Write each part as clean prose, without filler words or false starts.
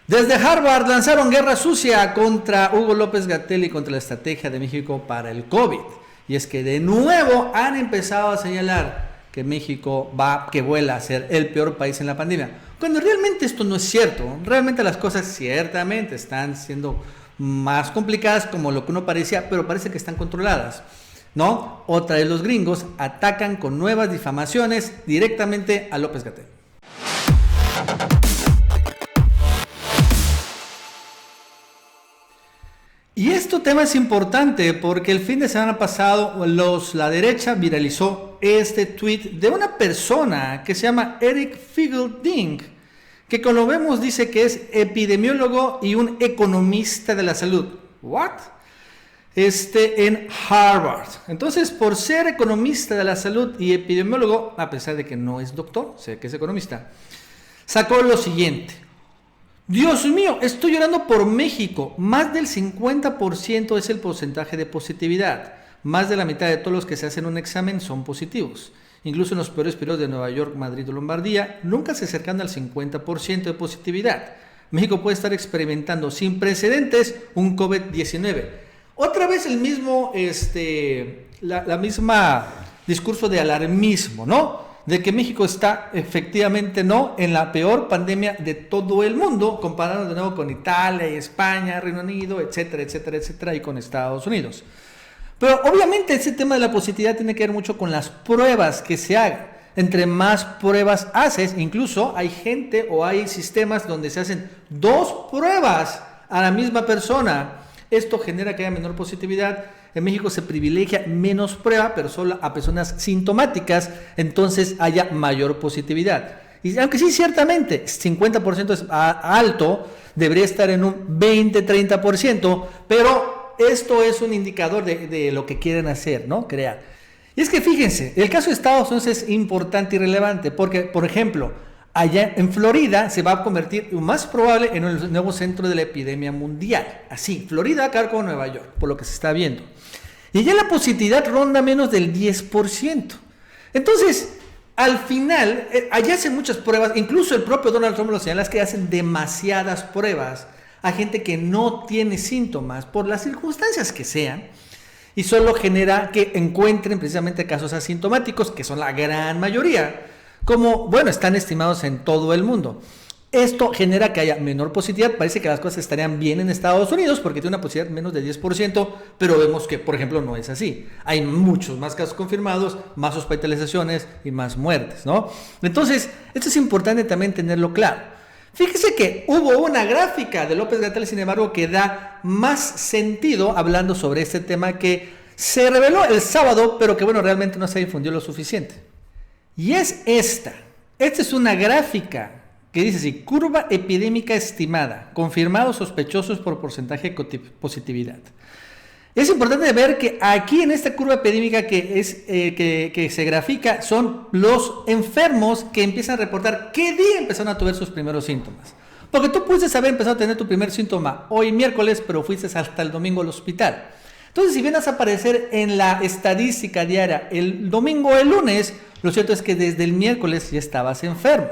Desde Harvard lanzaron guerra sucia contra Hugo López-Gatell y contra la estrategia de México para el COVID. Y es que de nuevo han empezado a señalar que México que vuela a ser el peor país en la pandemia. Cuando realmente esto no es cierto. Realmente las cosas ciertamente están siendo más complicadas como lo que uno parecía, pero parece que están controladas, ¿no? Otra vez los gringos atacan con nuevas difamaciones directamente a López-Gatell. Y este tema es importante porque el fin de semana pasado la derecha viralizó este tweet de una persona que se llama Eric Fingelding, que como lo vemos dice que es epidemiólogo y un economista de la salud. ¿What? En Harvard. Entonces, por ser economista de la salud y epidemiólogo, a pesar de que no es doctor, sé que es economista, sacó lo siguiente. Dios mío, estoy llorando por México. Más del 50% es el porcentaje de positividad. Más de la mitad de todos los que se hacen un examen son positivos. Incluso en los peores periodos de Nueva York, Madrid o Lombardía, nunca se acercan al 50% de positividad. México puede estar experimentando sin precedentes un COVID-19. Otra vez el mismo, la misma discurso de alarmismo, ¿no? De que México está efectivamente en la peor pandemia de todo el mundo, comparando de nuevo con Italia, España, Reino Unido, etcétera, etcétera, etcétera, y con Estados Unidos. Pero obviamente ese tema de la positividad tiene que ver mucho con las pruebas que se hagan. Entre más pruebas haces, incluso hay gente o hay sistemas donde se hacen 2 pruebas a la misma persona. Esto genera que haya menor positividad. En México se privilegia menos prueba, pero solo a personas sintomáticas, entonces haya mayor positividad. Y aunque sí, ciertamente, 50% es alto, debería estar en un 20-30%, pero esto es un indicador de lo que quieren hacer, ¿no? Crear. Y es que fíjense, el caso de Estados Unidos es importante y relevante, porque, por ejemplo, allá en Florida se va a convertir, más probable, en el nuevo centro de la epidemia mundial. Así, Florida va a quedar como Nueva York, por lo que se está viendo. Y ya la positividad ronda menos del 10%. Entonces, al final, allá hacen muchas pruebas, incluso el propio Donald Trump lo señala, es que hacen demasiadas pruebas a gente que no tiene síntomas, por las circunstancias que sean, y solo genera que encuentren precisamente casos asintomáticos, que son la gran mayoría, como, bueno, están estimados en todo el mundo. Esto genera que haya menor positividad. Parece que las cosas estarían bien en Estados Unidos porque tiene una positividad menos de 10%, pero vemos que, por ejemplo, no es así. Hay muchos más casos confirmados, más hospitalizaciones y más muertes, ¿no? Entonces, esto es importante también tenerlo claro. Fíjese que hubo una gráfica de López-Gatell, sin embargo, que da más sentido hablando sobre este tema que se reveló el sábado, pero que, bueno, realmente no se difundió lo suficiente. Y es esta. Esta es una gráfica que dice así: curva epidémica estimada, confirmados sospechosos por porcentaje de positividad. Es importante ver que aquí en esta curva epidémica que se grafica son los enfermos que empiezan a reportar qué día empezaron a tener sus primeros síntomas. Porque tú puedes haber empezado a tener tu primer síntoma hoy miércoles, pero fuiste hasta el domingo al hospital. Entonces, si vienes a aparecer en la estadística diaria el domingo o el lunes, lo cierto es que desde el miércoles ya estabas enfermo.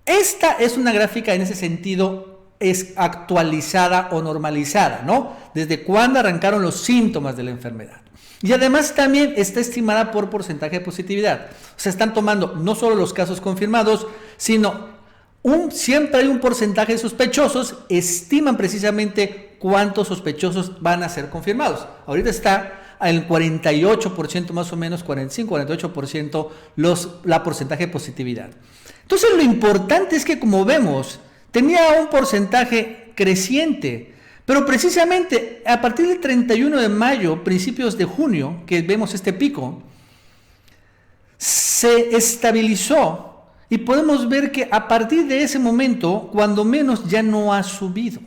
Esta es una gráfica en ese sentido es actualizada o normalizada, ¿no? Desde cuándo arrancaron los síntomas de la enfermedad. Y además también está estimada por porcentaje de positividad. O sea, están tomando no solo los casos confirmados, sino siempre hay un porcentaje de sospechosos, estiman precisamente cuántos sospechosos van a ser confirmados. Ahorita está al 48% más o menos, 45-48% la porcentaje de positividad. Entonces lo importante es que, como vemos, tenía un porcentaje creciente, pero precisamente a partir del 31 de mayo, principios de junio, que vemos este pico, se estabilizó y podemos ver que a partir de ese momento, cuando menos, ya no ha subido.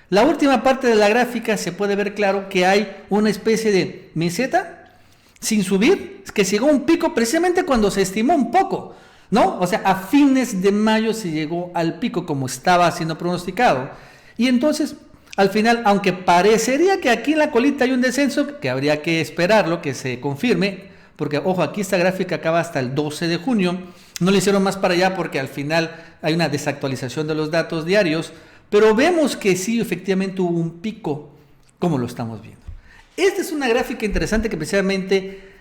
La última parte de la gráfica se puede ver claro que hay una especie de meseta sin subir, que llegó a un pico precisamente cuando se estimó un poco, ¿no? O sea, a fines de mayo se llegó al pico como estaba siendo pronosticado. Y entonces, al final, aunque parecería que aquí en la colita hay un descenso, que habría que esperarlo, que se confirme, porque, ojo, aquí esta gráfica acaba hasta el 12 de junio, no le hicieron más para allá porque al final hay una desactualización de los datos diarios, Pero vemos que sí, efectivamente hubo un pico, como lo estamos viendo. Esta es una gráfica interesante que precisamente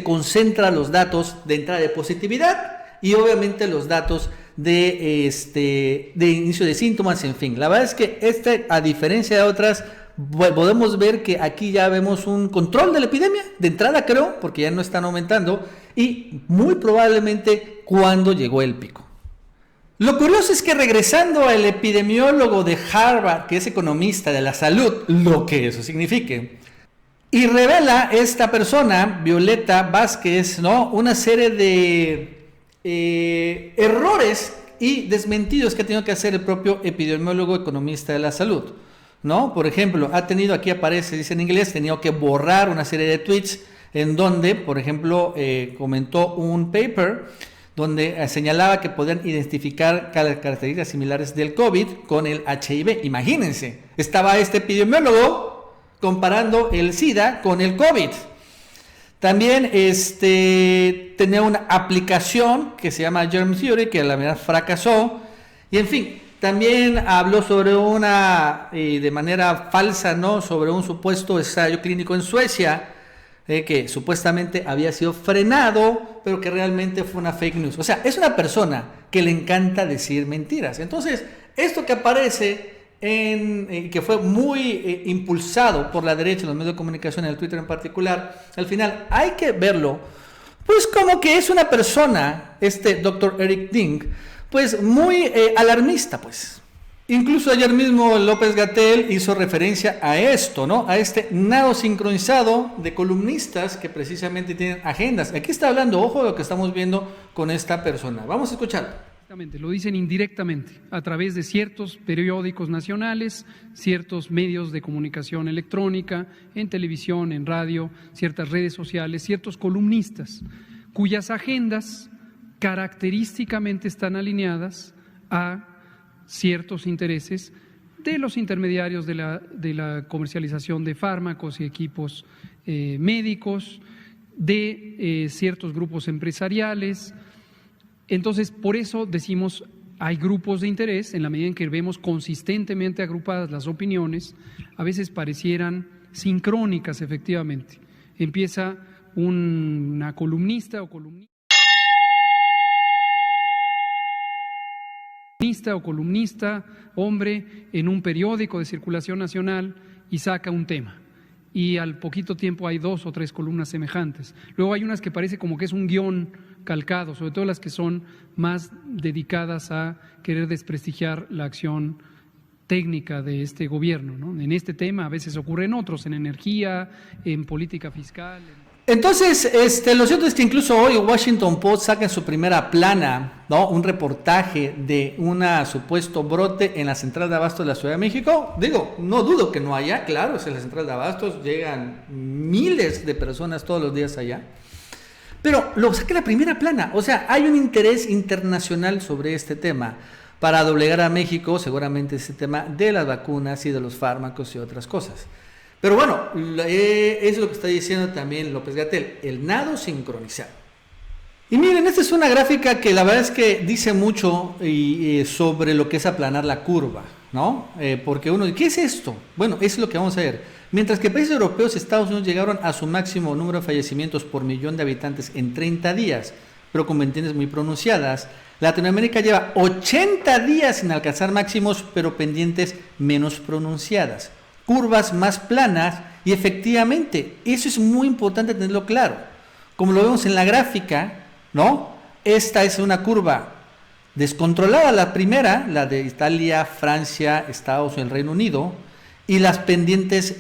concentra los datos de entrada de positividad y obviamente los datos de inicio de síntomas, en fin. La verdad es que a diferencia de otras, podemos ver que aquí ya vemos un control de la epidemia, de entrada creo, porque ya no están aumentando, y muy probablemente cuando llegó el pico. Lo curioso es que regresando al epidemiólogo de Harvard, que es economista de la salud, lo que eso signifique, y revela esta persona, Violeta Vázquez, ¿no?, una serie de errores y desmentidos que ha tenido que hacer el propio epidemiólogo economista de la salud, ¿no? Por ejemplo, ha tenido, aquí aparece, dice en inglés, tenido que borrar una serie de tweets en donde, por ejemplo, comentó un paper donde señalaba que podían identificar características similares del COVID con el HIV. Imagínense, estaba este epidemiólogo comparando el SIDA con el COVID. También tenía una aplicación que se llama Germ Theory, que a la verdad fracasó. Y en fin, también habló sobre de manera falsa, ¿no?, sobre un supuesto ensayo clínico en Suecia, que supuestamente había sido frenado, pero que realmente fue una fake news. O sea, es una persona que le encanta decir mentiras. Entonces, esto que aparece que fue muy impulsado por la derecha en los medios de comunicación, en el Twitter en particular, al final hay que verlo, pues como que es una persona, doctor Eric Ding, pues muy alarmista, pues. Incluso ayer mismo López-Gatell hizo referencia a esto, ¿no? A este nado sincronizado de columnistas que precisamente tienen agendas. Aquí está hablando, ojo, de lo que estamos viendo con esta persona. Vamos a escucharlo. Lo dicen indirectamente a través de ciertos periódicos nacionales, ciertos medios de comunicación electrónica, en televisión, en radio, ciertas redes sociales, ciertos columnistas, cuyas agendas característicamente están alineadas a ciertos intereses de los intermediarios de la comercialización de fármacos y equipos médicos, de ciertos grupos empresariales. Entonces, por eso decimos, hay grupos de interés, en la medida en que vemos consistentemente agrupadas las opiniones, a veces parecieran sincrónicas, efectivamente. Empieza una columnista o columnista, hombre, en un periódico de circulación nacional y saca un tema. Y al poquito tiempo hay 2 o 3 columnas semejantes. Luego hay unas que parece como que es un guión calcado, sobre todo las que son más dedicadas a querer desprestigiar la acción técnica de este gobierno, ¿no? En este tema a veces ocurren otros, en energía, en política fiscal. Entonces, lo cierto es que incluso hoy Washington Post saca en su primera plana, ¿no?, un reportaje de un supuesto brote en la central de abastos de la Ciudad de México. Digo, no dudo que no haya, claro, es en la central de abastos, llegan miles de personas todos los días allá. Pero lo saca en la primera plana, o sea, hay un interés internacional sobre este tema para doblegar a México, seguramente este tema de las vacunas y de los fármacos y otras cosas. Pero bueno, es lo que está diciendo también López-Gatell, el nado sincronizado. Y miren, esta es una gráfica que la verdad es que dice mucho sobre lo que es aplanar la curva, ¿no? Porque uno dice, ¿qué es esto? Bueno, eso es lo que vamos a ver. Mientras que países europeos y Estados Unidos llegaron a su máximo número de fallecimientos por millón de habitantes en 30 días, pero con pendientes muy pronunciadas, Latinoamérica lleva 80 días sin alcanzar máximos, pero pendientes menos pronunciadas. Curvas más planas, y efectivamente, eso es muy importante tenerlo claro. Como lo vemos en la gráfica, ¿no? Esta es una curva descontrolada, la primera, la de Italia, Francia, Estados Unidos, el Reino Unido, y las pendientes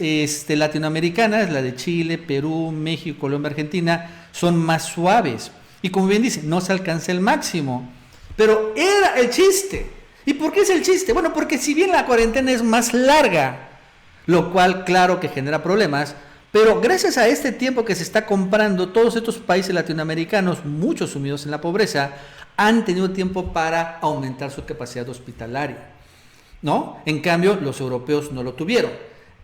latinoamericanas, la de Chile, Perú, México, Colombia, Argentina, son más suaves. Y como bien dice, no se alcanza el máximo. Pero era el chiste. ¿Y por qué es el chiste? Bueno, porque si bien la cuarentena es más larga, lo cual claro que genera problemas, pero gracias a este tiempo que se está comprando, todos estos países latinoamericanos, muchos sumidos en la pobreza, han tenido tiempo para aumentar su capacidad hospitalaria, ¿no? En cambio, los europeos no lo tuvieron.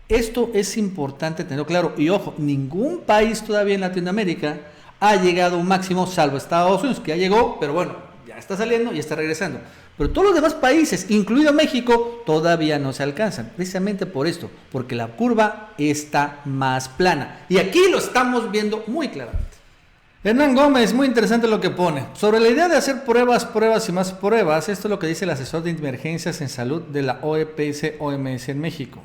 Esto es importante tenerlo claro, y ojo, ningún país todavía en Latinoamérica ha llegado a un máximo, salvo Estados Unidos, que ya llegó, pero bueno, ya está saliendo y está regresando. Pero todos los demás países, incluido México, todavía no se alcanzan. Precisamente por esto, porque la curva está más plana. Y aquí lo estamos viendo muy claramente. Hernán Gómez, muy interesante lo que pone. Sobre la idea de hacer pruebas y más pruebas, esto es lo que dice el asesor de emergencias en salud de la OEPS-OMS en México,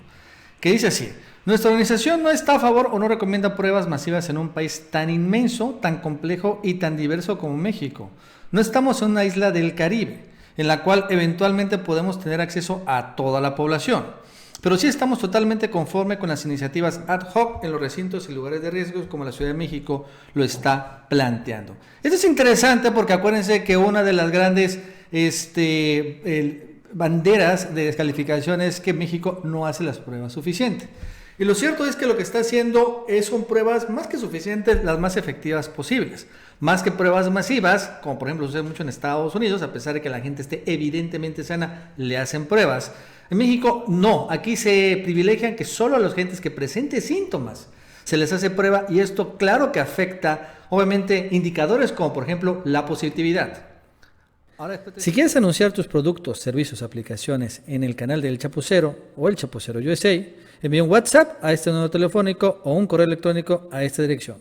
que dice así: nuestra organización no está a favor o no recomienda pruebas masivas en un país tan inmenso, tan complejo y tan diverso como México. No estamos en una isla del Caribe, en la cual eventualmente podemos tener acceso a toda la población. Pero sí estamos totalmente conforme con las iniciativas ad hoc en los recintos y lugares de riesgos como la Ciudad de México lo está planteando. Esto es interesante porque acuérdense que una de las grandes banderas de descalificación es que México no hace las pruebas suficientes. Y lo cierto es que lo que está haciendo son pruebas más que suficientes, las más efectivas posibles. Más que pruebas masivas, como por ejemplo sucede mucho en Estados Unidos, a pesar de que la gente esté evidentemente sana, le hacen pruebas. En México no, aquí se privilegian que solo a los gentes que presenten síntomas se les hace prueba, y esto claro que afecta obviamente indicadores como por ejemplo la positividad. Si quieres anunciar tus productos, servicios, aplicaciones en el canal del Chapucero o el Chapucero USA, envía un WhatsApp a este número telefónico o un correo electrónico a esta dirección.